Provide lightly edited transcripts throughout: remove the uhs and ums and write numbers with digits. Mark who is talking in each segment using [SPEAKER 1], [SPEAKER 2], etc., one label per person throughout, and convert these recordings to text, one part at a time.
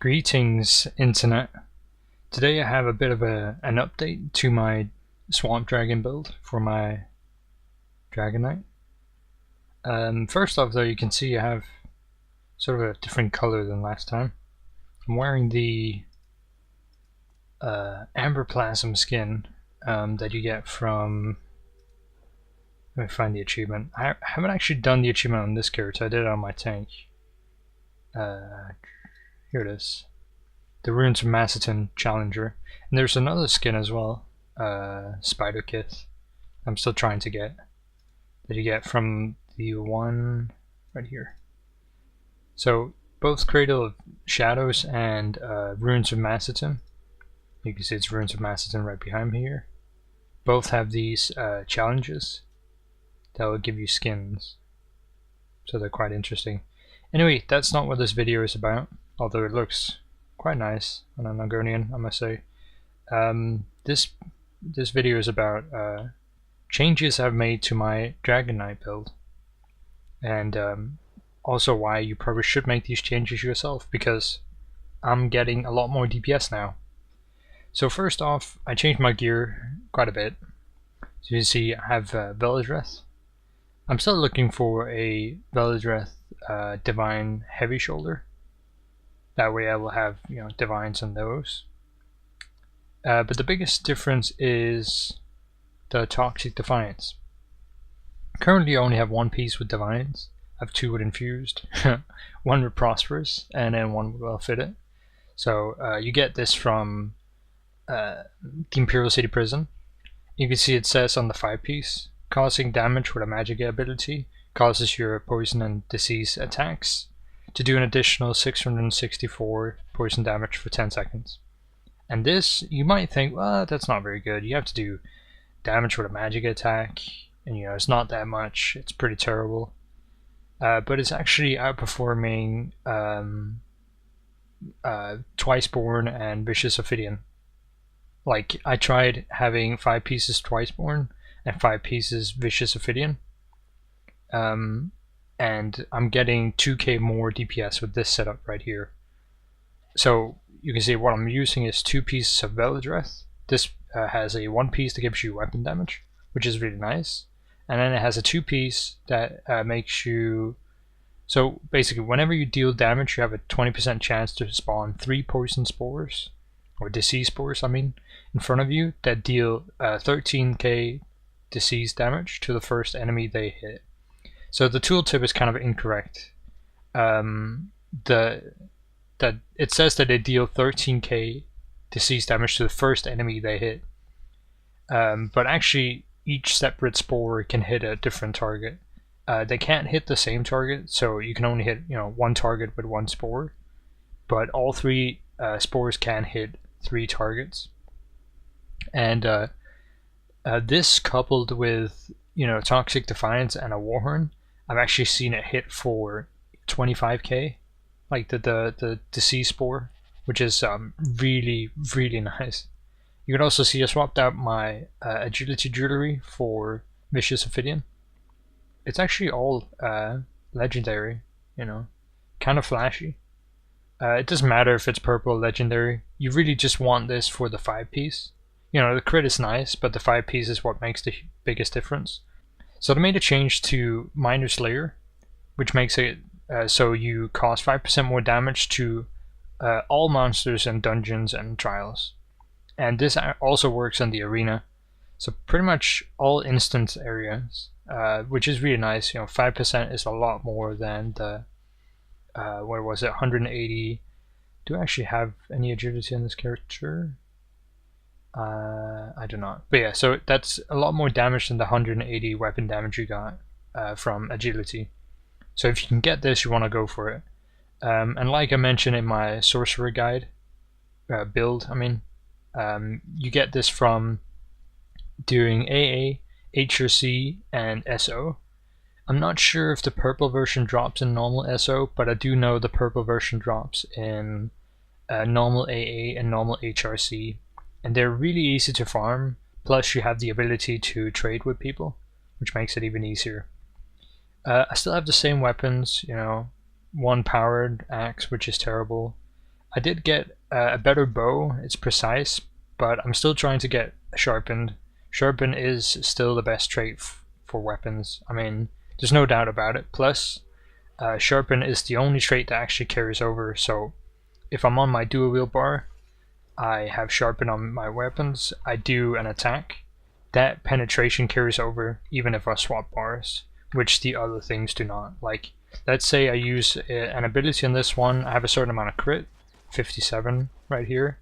[SPEAKER 1] Greetings, Internet. Today I have a bit of an update to my Swamp Dragon build for my Dragon Knight. First off though, you can see I have sort of a different color than last time. I'm wearing the Amber Plasm skin that you get from... Let me find the achievement. I haven't actually done the achievement on this character, I did it on my tank. Here it is. The Runes of Macedon Challenger. And there's another skin as well, Spider Kit, I'm still trying to get. That you get from the one right here. So both Cradle of Shadows and Runes of Macedon. You can see it's Runes of Macedon right behind me here. Both have these challenges that will give you skins. So they're quite interesting. Anyway, that's not what this video is about, although it looks quite nice on an Argonian, I must say. This video is about changes I've made to my Dragon Knight build, and also why you probably should make these changes yourself, because I'm getting a lot more DPS now. So first off, I changed my gear quite a bit. So you can see I have Velodreth. I'm still looking for a Velodreth Divine Heavy Shoulder. That way I will have, divines on those. But the biggest difference is the Toxic Defiance. Currently I only have one piece with divines. I have two with infused, one with prosperous, and then one with well fitted. So you get this from the Imperial City Prison. You can see it says on the 5-piece, causing damage with a magic ability causes your poison and disease attacks to do an additional 664 poison damage for 10 seconds. And this, you might think, well, that's not very good. You have to do damage with a magic attack, and it's not that much. It's pretty terrible. But it's actually outperforming Twiceborn and Vicious Ophidian. Like, I tried having 5 pieces Twiceborn and 5 pieces Vicious Ophidian. And I'm getting 2k more DPS with this setup right here. So you can see what I'm using is 2 pieces of Velodreth. This has a 1 piece that gives you weapon damage, which is really nice. And then it has a 2 piece that makes you... So basically, whenever you deal damage, you have a 20% chance to spawn 3 poison spores, or disease spores, I mean, in front of you that deal 13k disease damage to the first enemy they hit. So the tooltip is kind of incorrect. It says that they deal 13k disease damage to the first enemy they hit, but actually each separate spore can hit a different target. They can't hit the same target, so you can only hit one target with 1 spore, but all 3 spores can hit 3 targets. And this coupled with Toxic Defiance and a Warhorn, I've actually seen it hit for 25k, like the disease spore, which is really, really nice. You can also see I swapped out my agility jewelry for Vicious Ophidian. It's actually all legendary, kind of flashy. It doesn't matter if it's purple or legendary, you really just want this for the 5-piece. The crit is nice, but the 5-piece is what makes the biggest difference. So they made a change to Minor Slayer, which makes it so you cause 5% more damage to all monsters in dungeons and trials. And this also works in the arena, so pretty much all instance areas, which is really nice. 5% is a lot more than the, what was it, 180. Do I actually have any agility in this character? I do not. But yeah, so that's a lot more damage than the 180 weapon damage you got from agility. So if you can get this, you want to go for it. And like I mentioned in my sorcerer guide build, you get this from doing AA, HRC, and SO. I'm not sure if the purple version drops in normal SO, but I do know the purple version drops in normal AA and normal HRC. And they're really easy to farm, plus you have the ability to trade with people, which makes it even easier. I still have the same weapons, one powered axe, which is terrible, I did get a better bow. It's precise, but I'm still trying to get sharpened. Sharpen is still the best trait for weapons. I mean, there's no doubt about it. Plus, sharpen is the only trait that actually carries over. So if I'm on my dual wheel bar, I have sharpen on my weapons, I do an attack, that penetration carries over even if I swap bars, which the other things do not. Like, let's say I use an ability on this one, I have a certain amount of crit, 57 right here.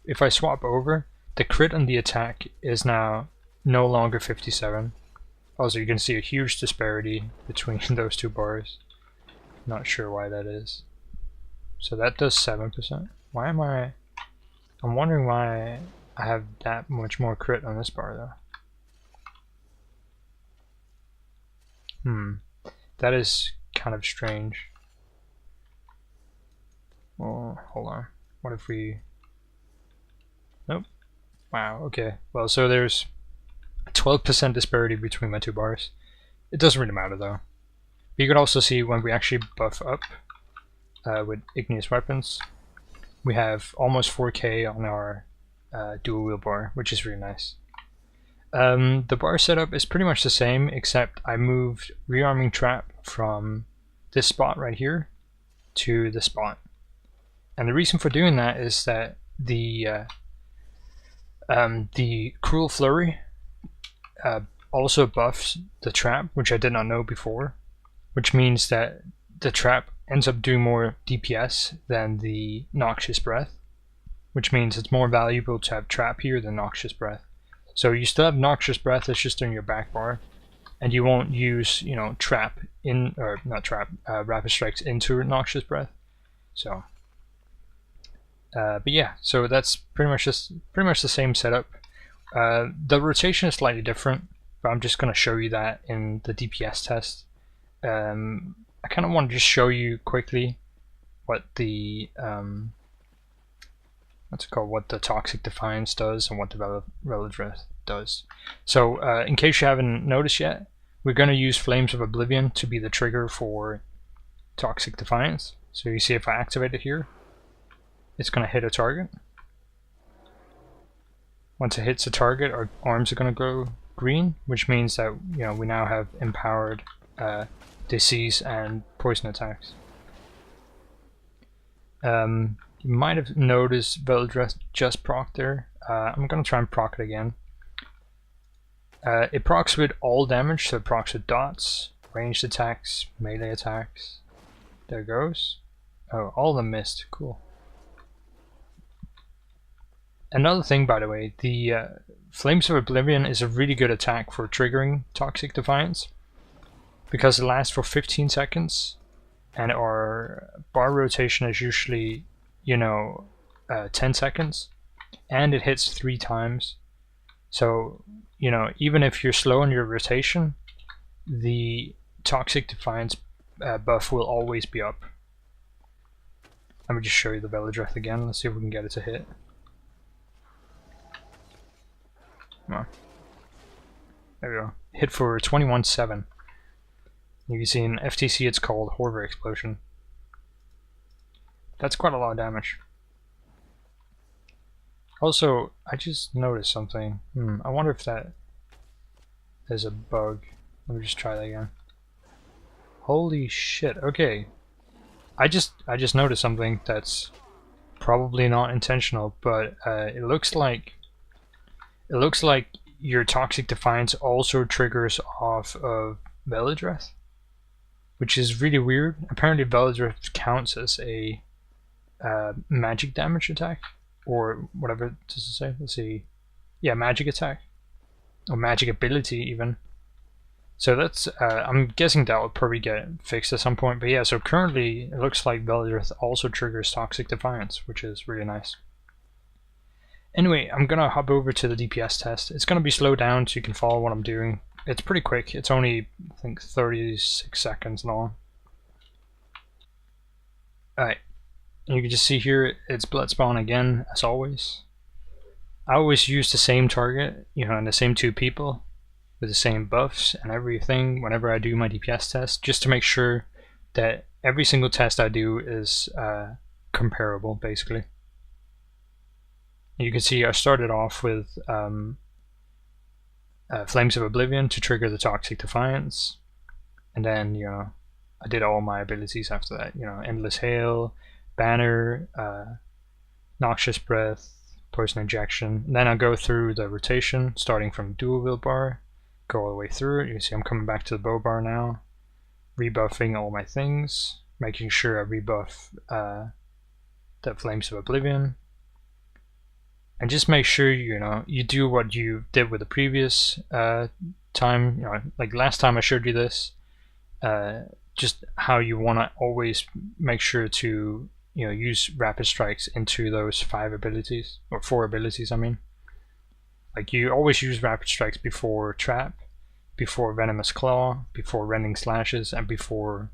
[SPEAKER 1] If I swap over, the crit on the attack is now no longer 57. Also, you can see a huge disparity between those two bars. Not sure why that is. So that does 7%. Why am I'm wondering why I have that much more crit on this bar though. That is kind of strange. Well, hold on. What if we... Nope. Wow, okay. Well, so there's 12% disparity between my two bars. It doesn't really matter though. But you can also see when we actually buff up with igneous weapons, we have almost 4k on our dual wheel bar, which is really nice. The bar setup is pretty much the same, except I moved rearming trap from this spot right here to this spot. And the reason for doing that is that the cruel flurry also buffs the trap, which I did not know before, which means that the trap ends up doing more DPS than the noxious breath, which means it's more valuable to have trap here than noxious breath. So you still have noxious breath, it's just on your back bar, and you won't use, you know, trap in, or not trap, rapid strikes into noxious breath. So but yeah, so that's pretty much the same setup. The rotation is slightly different, but I'm just going to show you that in the DPS test. I kind of want to just show you quickly what the what the Toxic Defiance does and what the Velodreth does. So in case you haven't noticed yet, we're going to use Flames of Oblivion to be the trigger for Toxic Defiance. So you see if I activate it here, it's going to hit a target. Once it hits a target, our arms are going to go green, which means that, you know, we now have empowered disease and poison attacks. You might have noticed Velodreth just proc there. I'm going to try and proc it again. It procs with all damage, so it procs with dots, ranged attacks, melee attacks. There it goes. Oh, all of them missed. Cool. Another thing, by the way, the Flames of Oblivion is a really good attack for triggering Toxic Defiance, because it lasts for 15 seconds, and our bar rotation is usually, you know, 10 seconds, and it hits 3 times. So, you know, even if you're slow in your rotation, the Toxic Defiance buff will always be up. Let me just show you the Velodreth again. Let's see if we can get it to hit. Come on. There we go. Hit for 21.7. You can see in FTC it's called Horror Explosion. That's quite a lot of damage. Also, I just noticed something. I wonder if that is a bug. Let me just try that again. Holy shit. Okay. I just noticed something that's probably not intentional, but it looks like your Toxic Defiance also triggers off of Velodreth, which is really weird. Apparently Velodreth counts as a magic damage attack, or whatever does it say? Let's see. Yeah, magic attack, or magic ability even. So that's I'm guessing that will probably get fixed at some point. But yeah, so currently it looks like Velodreth also triggers Toxic Defiance, which is really nice. Anyway, I'm gonna hop over to the DPS test. It's gonna be slowed down so you can follow what I'm doing. It's pretty quick. It's only, I think, 36 seconds long. Alright, you can just see here it's blood spawn again, as always. I always use the same target, you know, and the same 2 people with the same buffs and everything whenever I do my DPS test, just to make sure that every single test I do is comparable, basically. You can see I started off with Flames of Oblivion to trigger the Toxic Defiance, and then, you know, I did all my abilities after that. You know, Endless Hail, Banner, Noxious Breath, Poison Injection. And then I go through the rotation, starting from dual wield bar, go all the way through it. You can see I'm coming back to the bow bar now, rebuffing all my things, making sure I rebuff the Flames of Oblivion. And just make sure, you know, you do what you did with the previous time. You know, like last time I showed you this, just how you want to always make sure to, you know, use rapid strikes into those 5 abilities, or 4 abilities, I mean. Like, you always use rapid strikes before trap, before venomous claw, before rending slashes, and before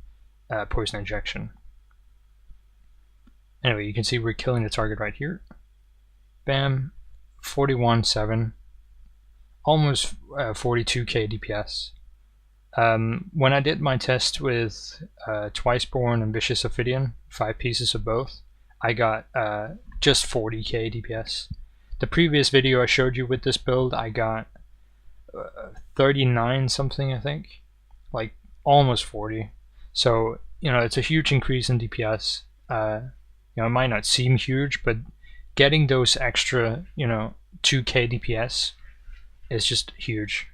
[SPEAKER 1] poison injection. Anyway, you can see we're killing the target right here. Bam, 41.7, almost 42k DPS. When I did my test with Twiceborn and Vicious Ophidian, 5 pieces of both, I got just 40k DPS. The previous video I showed you with this build, I got 39 something, I think, like almost 40. So, you know, it's a huge increase in DPS. You know, it might not seem huge, but getting those extra, you know, 2k DPS is just huge,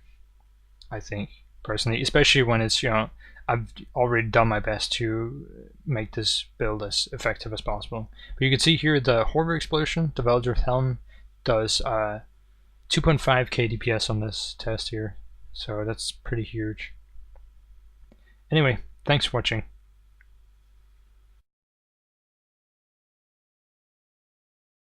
[SPEAKER 1] I think, personally, especially when it's, you know, I've already done my best to make this build as effective as possible. But you can see here the Horror Explosion, the Veldrith Helm, does 2.5k DPS on this test here, so that's pretty huge. Anyway, thanks for watching.